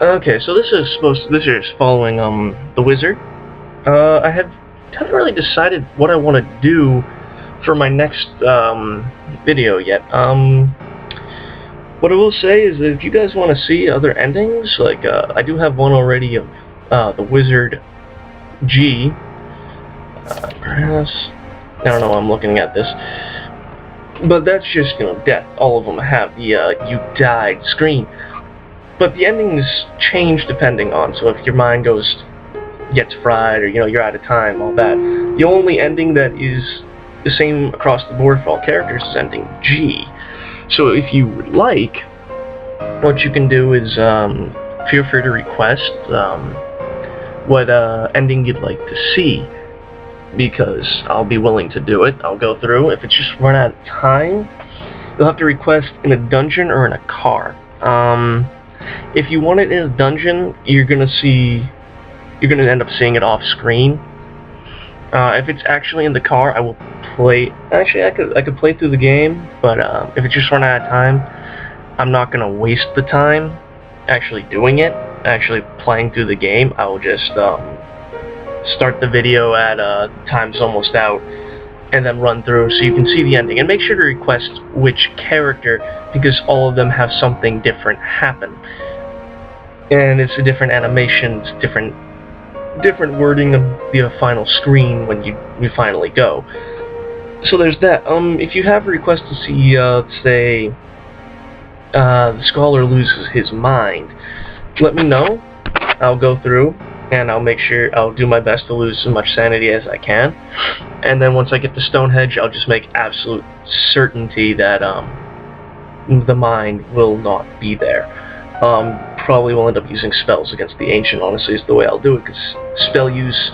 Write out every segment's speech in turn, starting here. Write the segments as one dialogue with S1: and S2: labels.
S1: Okay, so this is following the wizard. I haven't really decided what I want to do for my next video yet. What I will say is that if you guys want to see other endings, like I do have one already of the wizard G. Perhaps I don't know. I'm looking at this, but that's just death. All of them have the you died screen. But the endings change depending on, so if your mind gets fried, or you're out of time, all that. The only ending that is the same across the board for all characters is ending G. So if you would like, what you can do is feel free to request what ending you'd like to see, because I'll be willing to do it. I'll go through. If it's just run out of time, you'll have to request in a dungeon or in a car. If you want it in a dungeon, you're gonna end up seeing it off screen. If it's actually in the car, I will play. Actually, I could play through the game, but if it's just run out of time, I'm not gonna waste the time actually doing it, actually playing through the game. I will just start the video at time's almost out, and then run through so you can see the ending. And make sure to request which character, because all of them have something different happen. And it's a different animation, it's different wording of the final screen when you finally go. So there's that. If you have a request to see, say, the scholar loses his mind, let me know. I'll go through, and I'll do my best to lose as much sanity as I can. And then once I get to Stonehenge, I'll just make absolute certainty that the mind will not be there. Probably will end up using spells against the Ancient, honestly, is the way I'll do it, because spell use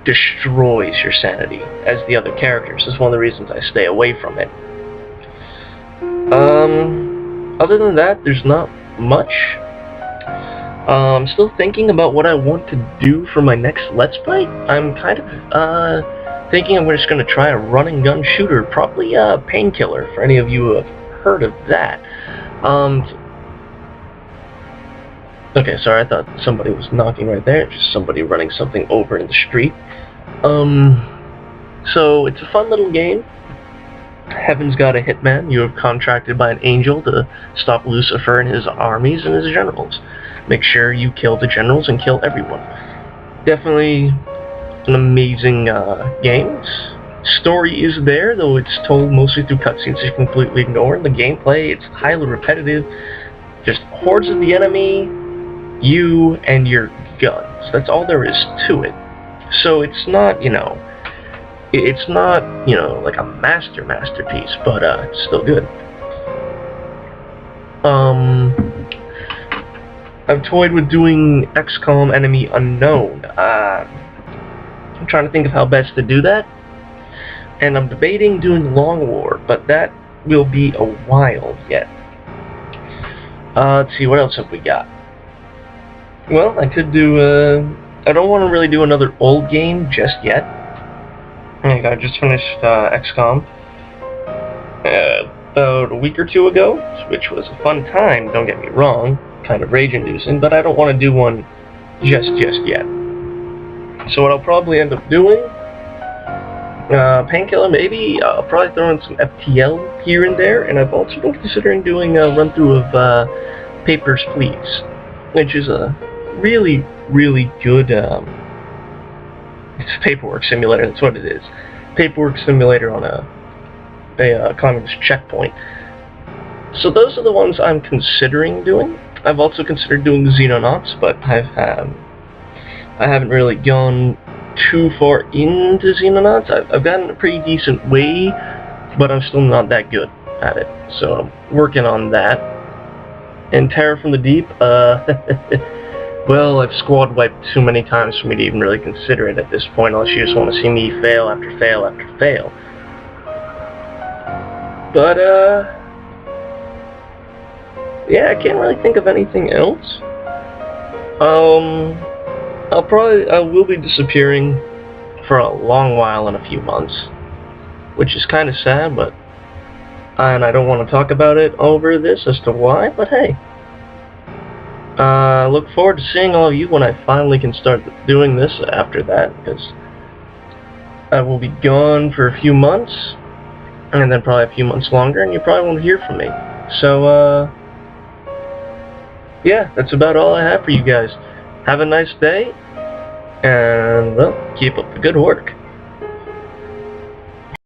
S1: destroys your sanity, as the other characters. That's one of the reasons I stay away from it. Other than that, there's not much. I'm still thinking about what I want to do for my next Let's Play. I'm kind of thinking I'm just going to try a run-and-gun shooter, probably Painkiller, for any of you who have heard of that. Okay, sorry, I thought somebody was knocking right there. Just somebody running something over in the street. So it's a fun little game. Heaven's got a hitman. You are contracted by an angel to stop Lucifer and his armies and his generals. Make sure you kill the generals and kill everyone. Definitely an amazing game. Story is there, though it's told mostly through cutscenes you completely ignore. The gameplay, it's highly repetitive. Just hordes of the enemy, you and your guns. That's all there is to it. So it's not, like a masterpiece, but it's still good. I've toyed with doing XCOM Enemy Unknown. I'm trying to think of how best to do that, and I'm debating doing Long War, but that will be a while yet. Let's see, what else have we got? Well, I could do, I don't want to really do another old game just yet. I just finished XCOM about a week or two ago, which was a fun time, don't get me wrong, kind of rage-inducing, but I don't want to do one just yet. So what I'll probably end up doing, Painkiller maybe, I'll probably throw in some FTL here and there, and I've also been considering doing a run-through of Papers, Please, which is a really good, it's a paperwork simulator, that's what it is. Paperwork simulator on a communist checkpoint. So those are the ones I'm considering doing. I've also considered doing Xenonauts, but I haven't really gone too far into Xenonauts. I've gotten a pretty decent way, but I'm still not that good at it. So I'm working on that. And Terror from the Deep, well, I've squad wiped too many times for me to even really consider it at this point, unless you just want to see me fail after fail after fail. But, yeah, I can't really think of anything else. I will be disappearing for a long while in a few months, which is kind of sad, but, and I don't want to talk about it over this as to why, but hey. Look forward to seeing all of you when I finally can start doing this after that, because I will be gone for a few months, and then probably a few months longer, and you probably won't hear from me. So, yeah, that's about all I have for you guys. Have a nice day, and, well, keep up the good work.